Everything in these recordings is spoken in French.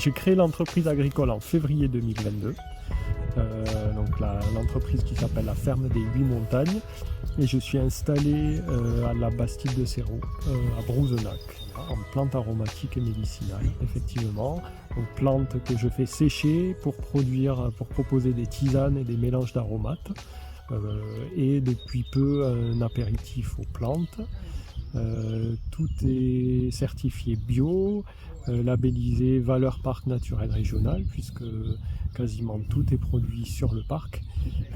J'ai créé l'entreprise agricole en février 2022. Donc l'entreprise qui s'appelle la Ferme des 8 Montagnes, et je suis installé à la Bastide de Céraud, à Brouzenac, en plantes aromatiques et médicinales, effectivement. Donc plantes que je fais sécher pour proposer des tisanes et des mélanges d'aromates, et depuis peu un apéritif aux plantes. Tout est certifié bio, labellisé Valeur Parc Naturel Régional, puisque quasiment tout est produit sur le parc,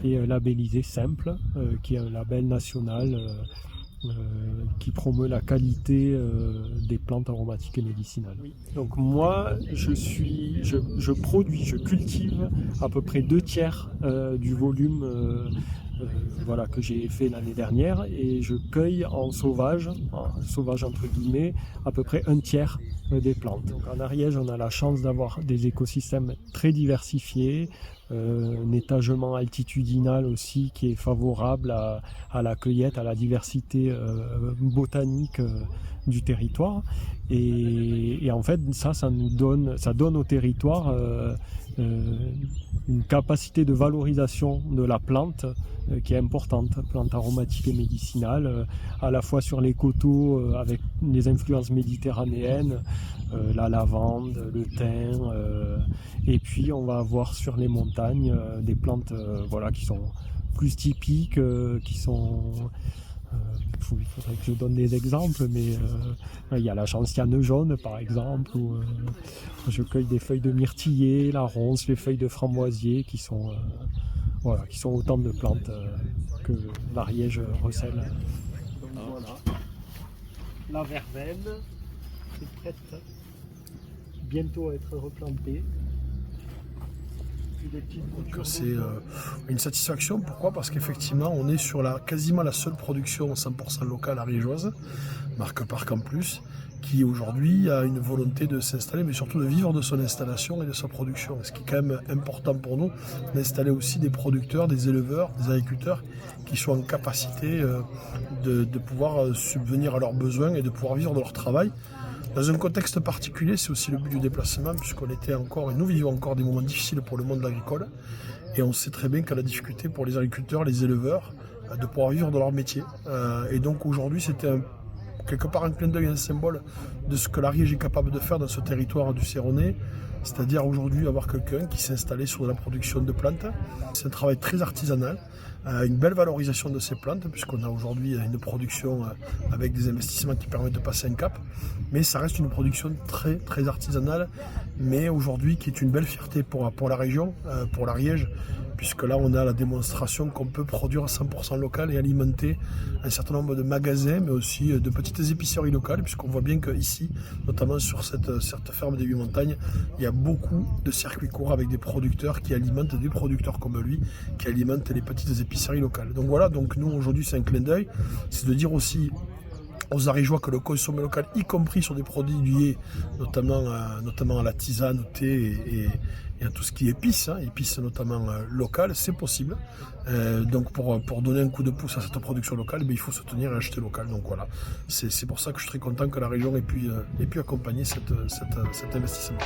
et labellisé Simple, qui est un label national qui promeut la qualité des plantes aromatiques et médicinales. Donc moi, je cultive à peu près 2/3 du volume que j'ai fait l'année dernière, et je cueille en sauvage entre guillemets, à peu près 1/3 des plantes. Donc en Ariège, on a la chance d'avoir des écosystèmes très diversifiés, un étagement altitudinal aussi qui est favorable à la cueillette, à la diversité botanique du territoire, et en fait ça donne au territoire une capacité de valorisation de la plante qui est importante, plante aromatique et médicinale, à la fois sur les coteaux avec les influences méditerranéennes, la lavande, le thym, et puis on va avoir sur les montagnes des plantes qui sont plus typiques, qui sont... il faudrait que je donne des exemples, mais il y a la gentiane jaune par exemple, où je cueille des feuilles de myrtillier, la ronce, les feuilles de framboisier qui sont autant de plantes que l'Ariège recèle. Donc voilà, la verveine est prête bientôt à être replantée. Donc c'est une satisfaction. Pourquoi? Parce qu'effectivement on est sur quasiment la seule production 100% locale ariégeoise, marque Parc en plus, qui aujourd'hui a une volonté de s'installer, mais surtout de vivre de son installation et de sa production. Ce qui est quand même important pour nous, d'installer aussi des producteurs, des éleveurs, des agriculteurs qui soient en capacité de pouvoir subvenir à leurs besoins et de pouvoir vivre de leur travail. Dans un contexte particulier, c'est aussi le but du déplacement, puisqu'on était encore, et nous vivons encore des moments difficiles pour le monde agricole. Et on sait très bien qu'à la difficulté pour les agriculteurs, les éleveurs, de pouvoir vivre de leur métier. Et donc aujourd'hui, c'était quelque part un clin d'œil, un symbole de ce que l'Ariège est capable de faire dans ce territoire du Céronais. C'est-à-dire aujourd'hui avoir quelqu'un qui s'est installé sur de la production de plantes. C'est un travail très artisanal, une belle valorisation de ces plantes, puisqu'on a aujourd'hui une production avec des investissements qui permettent de passer un cap. Mais ça reste une production très, très artisanale, mais aujourd'hui qui est une belle fierté pour la région, pour l'Ariège, puisque là on a la démonstration qu'on peut produire à 100% local et alimenter un certain nombre de magasins, mais aussi de petites épiceries locales, puisqu'on voit bien qu'ici, notamment sur cette ferme des 8 Montagnes, il y a beaucoup de circuits courts avec des producteurs qui alimentent des producteurs comme lui, qui alimentent les petites épiceries locales. Donc voilà, donc nous aujourd'hui c'est un clin d'œil, c'est de dire aussi aux Ariégeois que le consommé local, y compris sur des produits liés notamment à la tisane, au thé et à tout ce qui est épices notamment locales, c'est possible. Donc pour donner un coup de pouce à cette production locale, il faut se tenir et acheter local. Donc voilà, c'est pour ça que je suis très content que la région ait pu accompagner cet investissement.